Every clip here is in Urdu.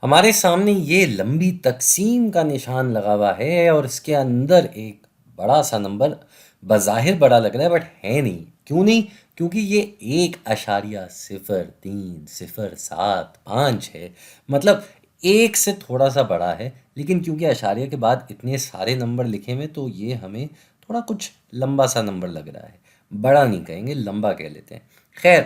ہمارے سامنے یہ لمبی تقسیم کا نشان لگا ہوا ہے اور اس کے اندر ایک بڑا سا نمبر بظاہر بڑا لگ رہا ہے بٹ ہے نہیں. کیوں نہیں؟ کیونکہ یہ 1.0307 5 ہے. مطلب ایک سے تھوڑا سا بڑا ہے، لیکن کیونکہ اشاریہ کے بعد اتنے سارے نمبر لکھے ہوئے تو یہ ہمیں تھوڑا کچھ لمبا سا نمبر لگ رہا ہے. بڑا نہیں کہیں گے، لمبا کہہ لیتے ہیں. خیر،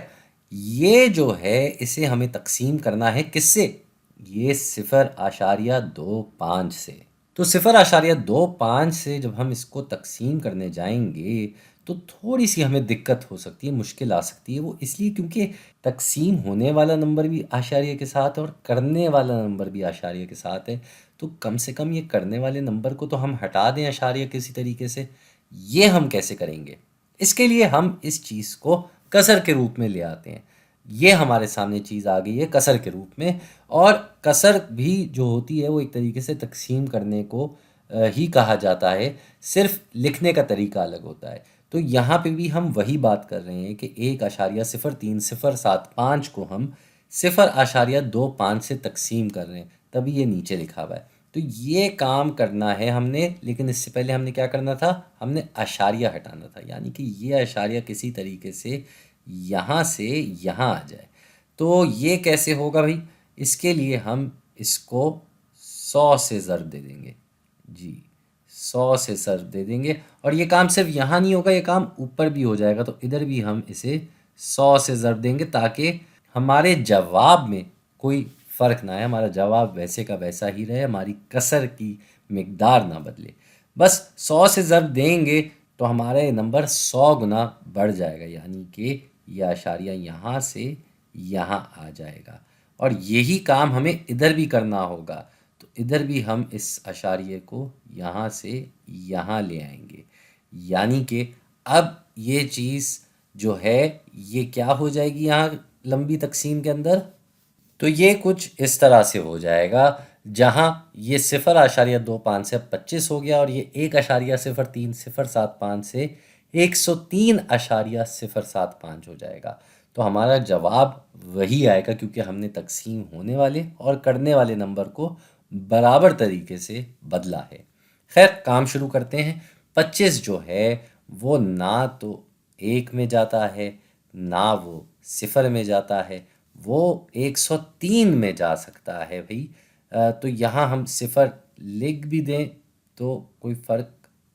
یہ جو ہے اسے ہمیں تقسیم کرنا ہے کس سے؟ یہ 0.25 سے. تو 0.25 سے جب ہم اس کو تقسیم کرنے جائیں گے تو تھوڑی سی ہمیں دقت ہو سکتی ہے، مشکل آ سکتی ہے. وہ اس لیے کیونکہ تقسیم ہونے والا نمبر بھی اشاریہ کے ساتھ اور کرنے والا نمبر بھی اشاریہ کے ساتھ ہے. تو کم سے کم یہ کرنے والے نمبر کو تو ہم ہٹا دیں اشاریہ کسی طریقے سے. یہ ہم کیسے کریں گے؟ اس کے لیے ہم اس چیز کو کسر کے روپ میں لے آتے ہیں. یہ ہمارے سامنے چیز آ گئی ہے کسر کے روپ میں. اور کسر بھی جو ہوتی ہے وہ ایک طریقے سے تقسیم کرنے کو ہی کہا جاتا ہے، صرف لکھنے کا طریقہ الگ ہوتا ہے. تو یہاں پہ بھی ہم وہی بات کر رہے ہیں کہ 1.0307 کو ہم 0.25 سے تقسیم کر رہے ہیں، تبھی یہ نیچے لکھا ہوا ہے. تو یہ کام کرنا ہے ہم نے، لیکن اس سے پہلے ہم نے کیا کرنا تھا؟ ہم نے اشاریہ ہٹانا تھا، یعنی کہ یہ اشاریہ کسی طریقے سے یہاں سے یہاں آ جائے. تو یہ کیسے ہوگا بھائی؟ اس کے لیے ہم اس کو 100 سے ضرب دے دیں گے. جی، 100 سے ضرب دے دیں گے. اور یہ کام صرف یہاں نہیں ہوگا، یہ کام اوپر بھی ہو جائے گا. تو ادھر بھی ہم اسے 100 سے ضرب دیں گے تاکہ ہمارے جواب میں کوئی فرق نہ آئے، ہمارا جواب ویسے کا ویسا ہی رہے، ہماری کسر کی مقدار نہ بدلے. بس 100 سے ضرب دیں گے تو ہمارا یہ نمبر 100 گنا بڑھ جائے گا، یعنی کہ یہ اشاریہ یہاں سے یہاں آ جائے گا. اور یہی کام ہمیں ادھر بھی کرنا ہوگا. تو ادھر بھی ہم اس اشاریے کو یہاں سے یہاں لے آئیں گے، یعنی کہ اب یہ چیز جو ہے یہ کیا ہو جائے گی یہاں لمبی تقسیم کے اندر؟ تو یہ کچھ اس طرح سے ہو جائے گا، جہاں یہ 0.25 سے 25 ہو گیا اور یہ 1.0307 سے 103.075 ہو جائے گا. تو ہمارا جواب وہی آئے گا کیونکہ ہم نے تقسیم ہونے والے اور کرنے والے نمبر کو برابر طریقے سے بدلا ہے. خیر، کام شروع کرتے ہیں. 25 جو ہے وہ نہ تو 1 میں جاتا ہے، نہ وہ 0 میں جاتا ہے، وہ 103 میں جا سکتا ہے بھائی. تو یہاں ہم 0 لکھ بھی دیں تو کوئی فرق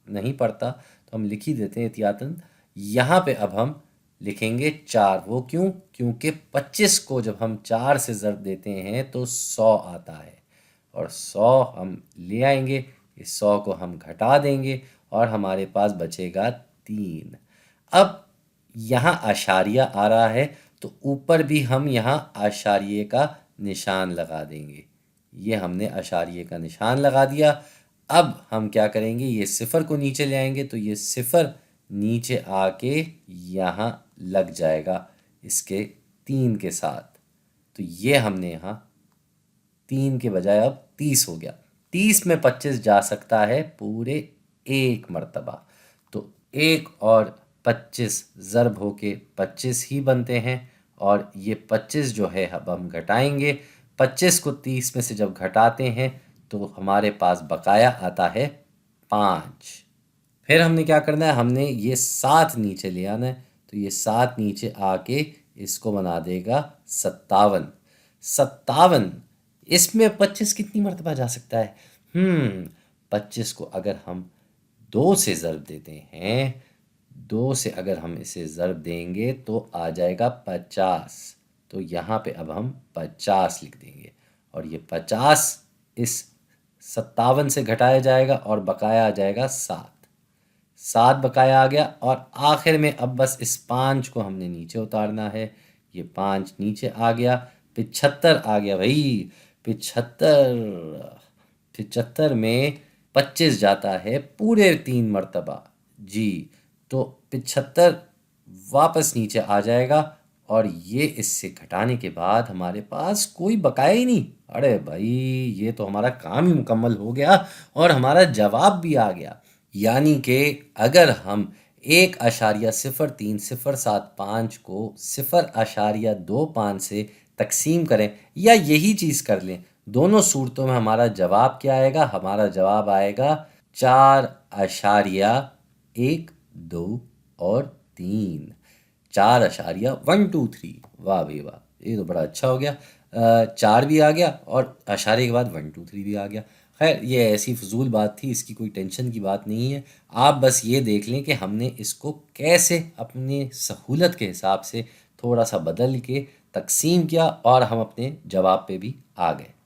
نہیں پڑتا، تو ہم لکھ ہی دیتے ہیں احتیاطاً. یہاں پہ اب ہم لکھیں گے 4. وہ کیوں؟ کیونکہ 25 کو جب ہم 4 سے ضرب دیتے ہیں تو 100 آتا ہے، اور 100 ہم لے آئیں گے، اس 100 کو ہم گھٹا دیں گے اور ہمارے پاس بچے گا 3. اب یہاں اشاریہ آ رہا ہے تو اوپر بھی ہم یہاں اشاریے کا نشان لگا دیں گے. یہ ہم نے اشاریے کا نشان لگا دیا. اب ہم کیا کریں گے؟ یہ 0 کو نیچے لے آئیں گے تو یہ 0 نیچے آ کے یہاں لگ جائے گا اس کے 3 کے ساتھ. تو یہ ہم نے یہاں 3 کے بجائے اب 30 ہو گیا. 30 میں 25 جا سکتا ہے پورے ایک مرتبہ. تو 1 اور 25 ضرب ہو کے 25 ہی بنتے ہیں، اور یہ 25 جو ہے اب ہم گھٹائیں گے. 25 کو 30 میں سے جب گھٹاتے ہیں تو ہمارے پاس بقایا آتا ہے 5. پھر ہم نے کیا کرنا ہے؟ ہم نے یہ 7 نیچے لے آنا ہے. تو یہ 7 نیچے آ کے اس کو بنا دے گا 57. 57 اس میں 25 کتنی مرتبہ جا سکتا ہے؟ 25 کو اگر ہم 2 سے ضرب دیتے ہیں، 2 سے اگر ہم اسے ضرب دیں گے تو آ جائے گا 50. تو یہاں پہ اب ہم 50 لکھ دیں گے، اور یہ 50 اس 57 سے گھٹایا جائے گا اور بقایا آ جائے گا 7. 7 بقایا آ گیا، اور آخر میں اب بس اس 5 کو ہم نے نیچے اتارنا ہے. یہ 5 نیچے آ گیا، 75 آ گیا بھائی. 75 میں 25 جاتا ہے پورے 3 مرتبہ. جی، تو 75 واپس نیچے آ جائے گا، اور یہ اس سے گھٹانے کے بعد ہمارے پاس کوئی بقایا ہی نہیں. ارے بھائی، یہ تو ہمارا کام ہی مکمل ہو گیا اور ہمارا جواب بھی آ گیا. یعنی کہ اگر ہم 1.0307 کو 0.25 سے تقسیم کریں، یا یہی چیز کر لیں دونوں صورتوں میں ہمارا جواب کیا آئے گا؟ ہمارا جواب آئے گا 4.1 2 اور 3، 4.123۔ واہ بھائی واہ، یہ تو بڑا اچھا ہو گیا، 4 بھی آ گیا اور اشاریہ کے بعد 123 بھی آ گیا۔ خیر یہ ایسی فضول بات تھی، اس کی کوئی ٹینشن کی بات نہیں ہے۔ آپ بس یہ دیکھ لیں کہ ہم نے اس کو کیسے اپنی سہولت کے حساب سے تھوڑا سا بدل کے تقسیم کیا اور ہم اپنے جواب پہ بھی آ گئے۔